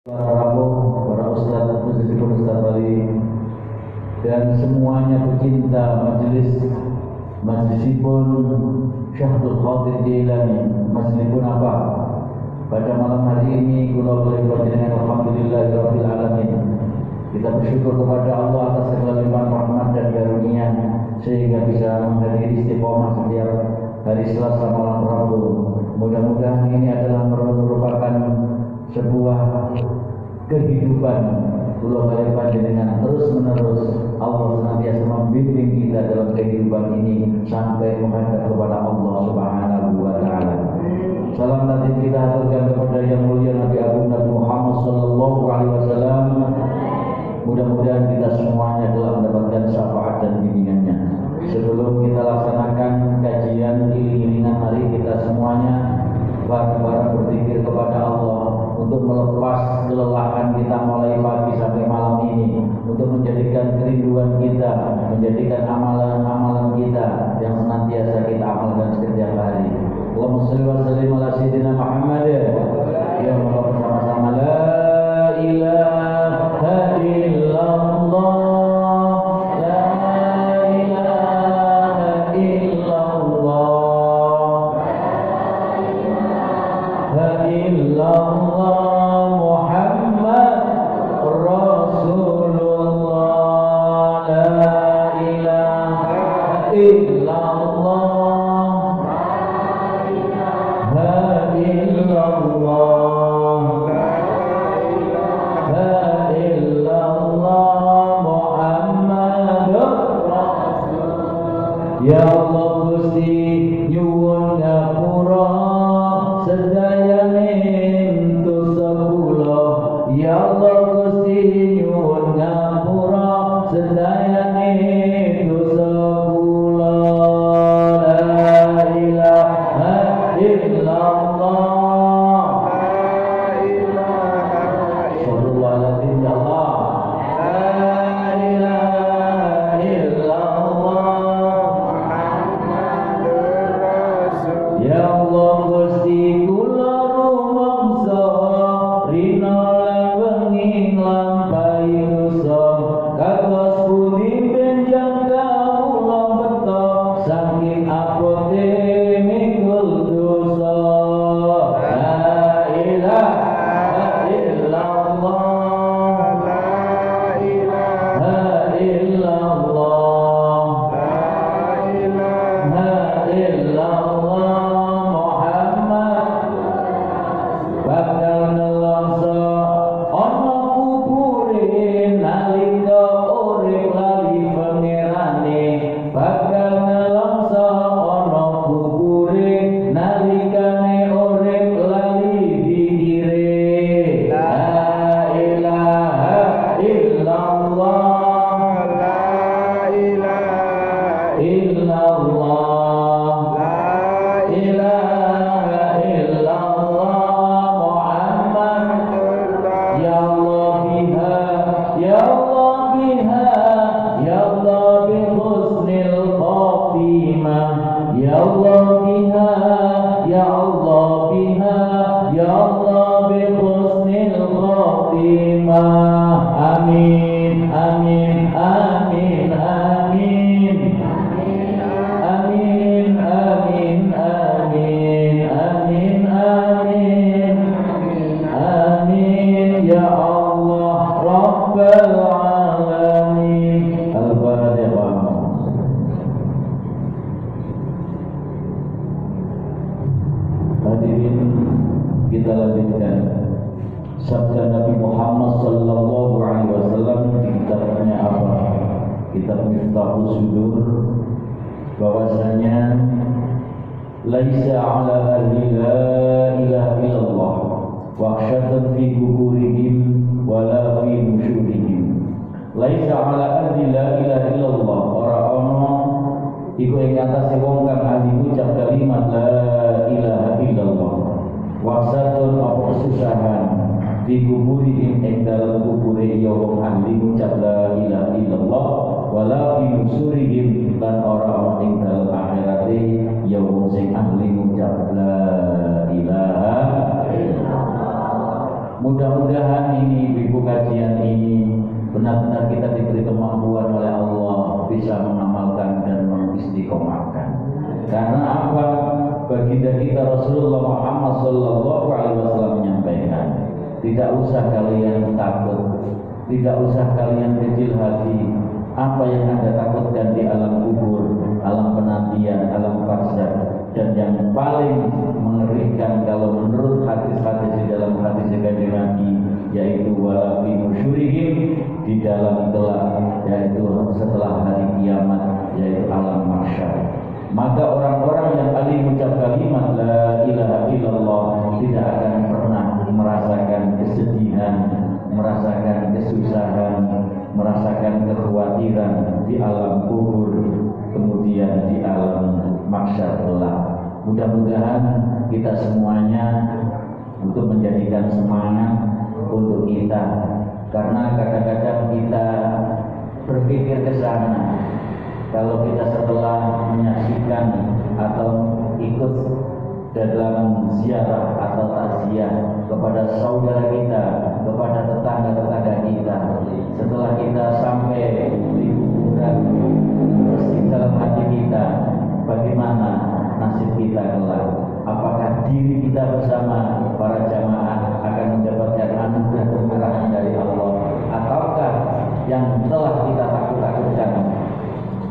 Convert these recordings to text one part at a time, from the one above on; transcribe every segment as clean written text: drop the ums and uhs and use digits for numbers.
para ustadz, meskipun Ustadz Bali dan semuanya pecinta meskipun Syekh Qadir Jailani, meskipun apa pada malam hari ini kula boleh berjenengan alhamdulillahirabbil alamin. Kita bersyukur kepada Allah atas segala limpahan rahmat dan karunia sehingga bisa menghadiri istiqomah setiap hari Selasa malam Rabu. Mudah-mudahan ini adalah merupakan sebuah kehidupan kula boleh panjenengan terus menerus. Allah senantiasa membimbing kita dalam kehidupan ini sampai menghadap kepada Allah Subhanahu wa taala. Salam nanti kita aturkan kepada yang mulia Nabi Agung Nabi Muhammad sallallahu alaihi wasallam. Mudah-mudahan kita semuanya telah mendapatkan syafaat dan bimbingannya. Sebelum kita laksanakan kajian iling-ilingan, mari kita semuanya bareng-bareng berzikir kepada Allah untuk melepas kelelahan kita mulai pagi sampai malam ini, untuk menjadikan kerinduan kita, menjadikan amalan-amalan kita yang senantiasa kita amalkan setiap hari. Allahumma shalli wa sallim ala sayyidina Muhammad. Ya Allah, bersama-sama la ilaha illallah. Ya Allah Gusti nyuwun ngapura sedayane dosa kula. Ya Allah Gusti nyuwun ngapura sedayane dosa kula. La ilaha illallah. Kita lanjutkan sabda Nabi Muhammad sallallahu alaihi wasallam di kitabnya apa? Kitab Miftahus Sudur, bahwasanya laisa ala ahli la ilaha illallah wahsyatan fi kuburihim wala fi nusyurihim. Laisa ala ahli la ilaha illallah, ora ono iku ing atase wong kang ahli ucap kalimat la ilaha illallah. Wasatun apa kesusahan di kuburihim ing dalam kubure ya wong ahli ucap la ilaha illallah wala fi nusurihim lan ora ing dalam akhirate ya wong sing ahli ucap la ilaha illallah. Mudah-mudahan ini ibu kajian ini benar-benar kita diberi kemampuan oleh Allah bisa mengamalkan dan mengistiqomahkan. Karena apa? Baginda kita Rasulullah Muhammad sallallahu alaihi wasallam menyampaikan, tidak usah kalian takut, tidak usah kalian kecil hati. Apa yang Anda takutkan di alam kubur, alam penantian, alam barzakh, dan yang paling mengerikan kalau menurut hadis-hadis di dalam hadis sekali Nabi, yaitu wala fi nusyurihim, di dalam kelak, yaitu setelah hari kiamat, yaitu alam mahsyar. Maka orang-orang yang ahli mengucap kalimat la ilaha illallah tidak akan pernah merasakan kesedihan, merasakan kesusahan, merasakan kekhawatiran di alam kubur, kemudian di alam mahsyar kelak. Mudah-mudahan kita semuanya untuk menjadikan semangat untuk kita, karena kadang-kadang kita berpikir ke sana. Kalau kita setelah menyaksikan atau ikut dalam ziarah atau takziah kepada saudara kita, kepada tetangga-tetangga kita, setelah kita sampai di kuburan, terus di dalam hati kita, bagaimana nasib kita kelak? Apakah diri kita bersama para jamaah akan mendapatkan anugerah kemurahan dari Allah, ataukah yang telah kita takut-takutkan,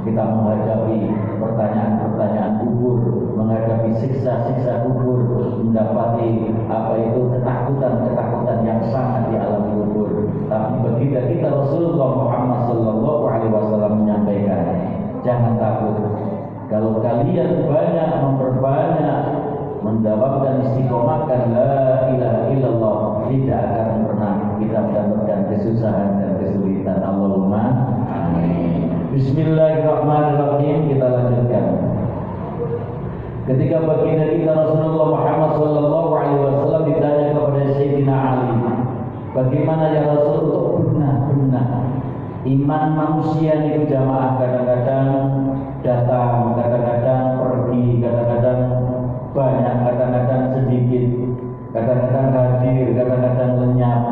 kita menghadapi pertanyaan-pertanyaan kubur, menghadapi siksa-siksa kubur, mendapati apa itu ketakutan-ketakutan yang sangat di alam kubur. Tapi baginda kita Rasulullah Muhammad sallallahu alaihi wasallam menyampaikan, jangan takut. Kalau kalian banyak memperbanyak mendawamkan istiqomahkan la ilaha illallah, tidak akan pernah kita mendapatkan kesusahan dan kesulitan. Allahumma amin. Bismillahirrahmanirrahim. Kita lanjutkan. Ketika baginda kita Rasulullah Muhammad sallallahu alaihi wasallam ditanya kepada Sayyidina Ali, bagaimana ya Rasul untuk benar-benar iman manusia itu jamaah, kadang-kadang datang, kadang-kadang pergi, kadang-kadang banyak, kadang-kadang sedikit, kadang-kadang hadir, kadang-kadang lenyap.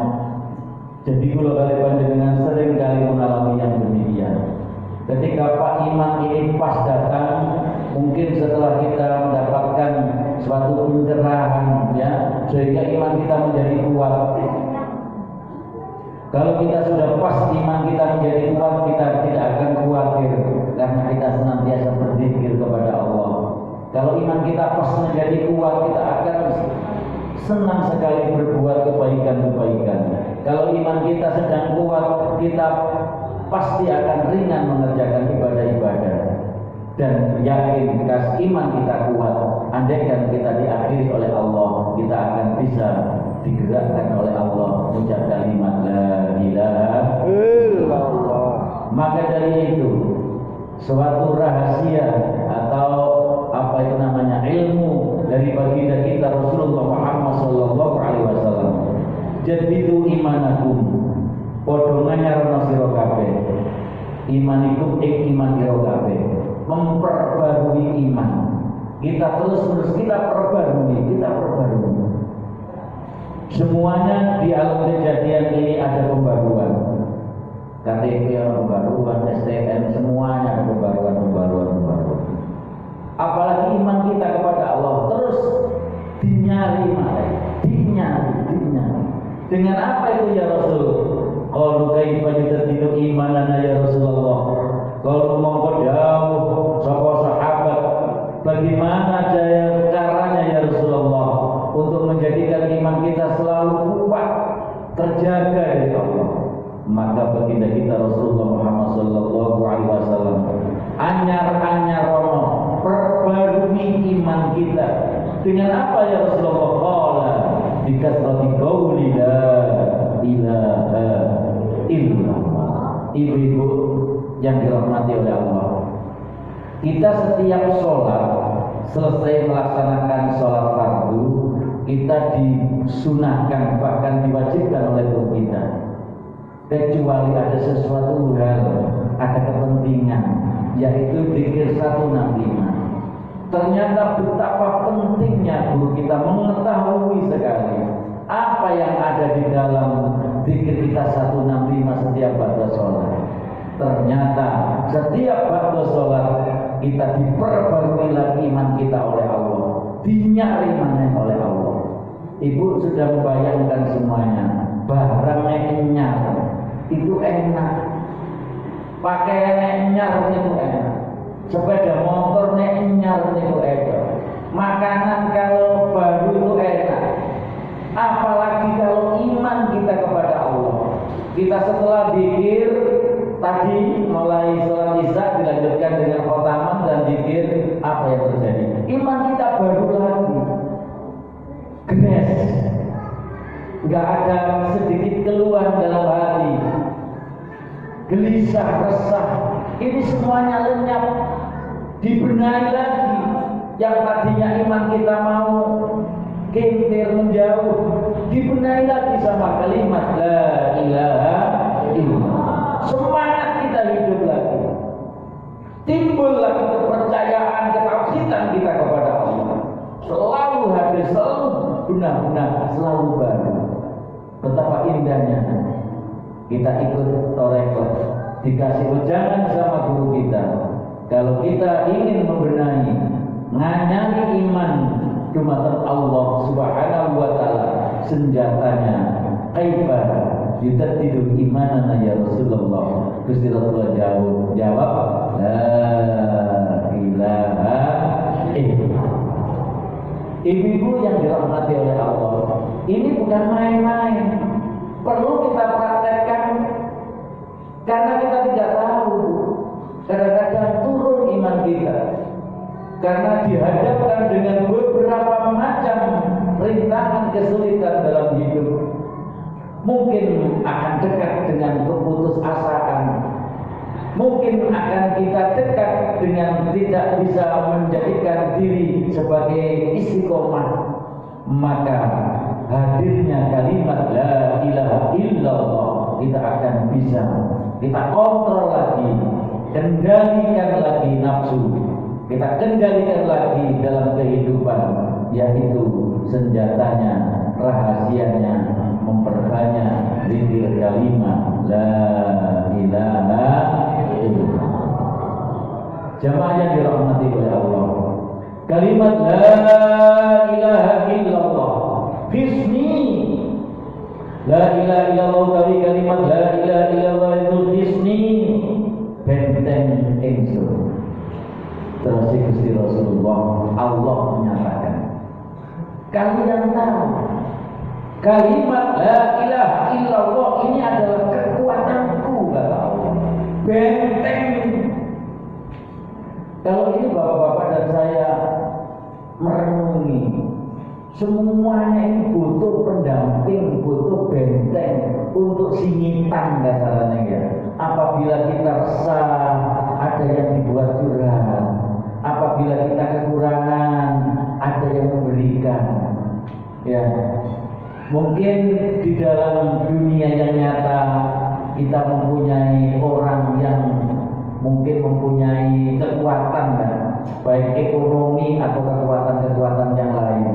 Jadi kalau kalian dengan sering kali mengalami yang demikian. Ketika Pak Iman ini pas datang, mungkin setelah kita mendapatkan suatu pencerahan, ya, sehingga iman kita menjadi kuat. Kalau kita sudah pas iman kita menjadi kuat, kita tidak akan khawatir karena kita senantiasa berzikir kepada Allah. Kalau iman kita pas menjadi kuat, kita akan senang sekali berbuat kebaikan-kebaikan. Kalau iman kita sedang kuat, kita pasti akan ringan mengerjakan ibadah-ibadah. Dan yakin kas iman kita kuat, andaikan kita diakhiri oleh Allah, kita akan bisa digerakkan oleh Allah mengucap kalimat la ilaha illallah. Maka dari itu, suatu rahasia atau apa itu namanya ilmu dari baginda kita Rasulullah Muhammad sallallahu alaihi wasallam. Jadidu imanakum, podongannya rono sira kabeh. Imanikum iman sira kabeh. Memperbarui iman. Kita terus kita perbarui. Semuanya di alam kejadian ini ada pembaruan. KTP ada pembaruan, STN semuanya ada pembaruan. Apalagi iman kita kepada Allah terus dinyari. Dengan apa itu ya Rasul? Qalu kaifa yutadinu imanana ya Rasulullah? Qalu mongko dawuh sapa sahabat, bagaimana caranya ya Rasulullah untuk menjadikan iman kita selalu kuat, terjaga dari Allah? Maka baginda kita Rasulullah Muhammad sallallahu alaihi wasallam anyar rono perbarui iman kita. Dengan apa ya Rasulullah? Qala bikasrati qauli la ilaha illallah. Ibu-ibu yang dirahmati oleh Allah, kita setiap sholat selesai melaksanakan sholat fardu, kita disunahkan bahkan diwajibkan oleh Tuhan kita, kecuali ada sesuatu hal, ada kepentingan, yaitu zikir 165. Ternyata betapa pentingnya guru kita mengetahui sekali Apa yang ada di dalam zikir kita 165 setiap ba'da sholat? Ternyata setiap ba'da sholat kita diperbarui lagi iman kita oleh Allah, dinyari maneh oleh Allah. Ibu sudah membayangkan semuanya. Barangnya enyar itu enak, pakaiannya enyar itu enak, sepeda motornya enyar itu enak, makanan kalau baru itu enak. Apalagi kalau iman kita kepada Allah. Kita setelah zikir tadi mulai sholat isya dilanjutkan dengan khotaman dan zikir, apa yang terjadi? Iman kita baru lagi, genes, nggak ada sedikit keluhan dalam hati, gelisah, resah. Ini semuanya lenyap, dibenahi lagi. Yang tadinya iman kita mau kintir menjauh, dibenahi lagi sama kalimat la ilaha illallah. Semangat kita hidup lagi, timbul lagi kepercayaan, ketauhidan kita kepada Allah. Selalu hadir, selalu benar-benar, selalu baru. Betapa indahnya kita ikut torekot, dikasih wejangan sama guru kita. Kalau kita ingin membenahi, nganyari iman dumateng Allah Subhanahu wa taala, senjatanya kaifa yutaddidu imanana ya Rasulullah. Gusti Rasulullah jawab la ilaha illallah. Ibu-ibu yang dirahmati oleh Allah, ini bukan main-main, perlu kita praktekkan karena kita tidak tahu. Kadang-kadang turun iman kita karena dihadapkan dengan beberapa macam rintangan kesulitan dalam hidup. Mungkin akan dekat dengan keputusasaan, mungkin akan kita dekat dengan tidak bisa menjadikan diri sebagai istiqomah. Maka hadirnya kalimat la ilaha illallah kita akan bisa kita kontrol lagi, kendalikan lagi nafsu, kita kendalikan lagi dalam kehidupan, yaitu senjatanya, rahasianya memperbanyak zikir kalimat la ilaha illallah. Jamaah yang dirahmati oleh Allah, kalimat la ilaha illallah hisni, la ilaha illallah tadi kalimat la ilaha illallah itu hisni, benteng ingsun. Terus Gusti Rasulullah Allah menyatakan, kalian tahu kalimat la ilaha illallah ini adalah kekuatanku, kata Allah, benteng. Kalau ini bapak-bapak dan saya merenungi, semuanya ini butuh pendamping, butuh benteng untuk singitan kasarnya ya. Apabila kita resah, ada yang dibuat curhat. Apabila kita kekurangan, ada yang memberikan. Ya, mungkin di dalam dunia yang nyata kita mempunyai orang yang mungkin mempunyai kekuatan kan, baik ekonomi atau kekuatan-kekuatan yang lain.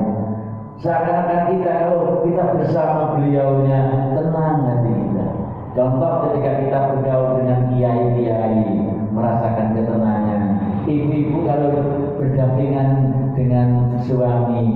Seakan-akan kita kalau kita bersama beliaunya tenang hati kita. Contoh ketika kita bergaul dengan kiai-kiai merasakan ketenangan. Ibu-ibu kalau berdampingan dengan suami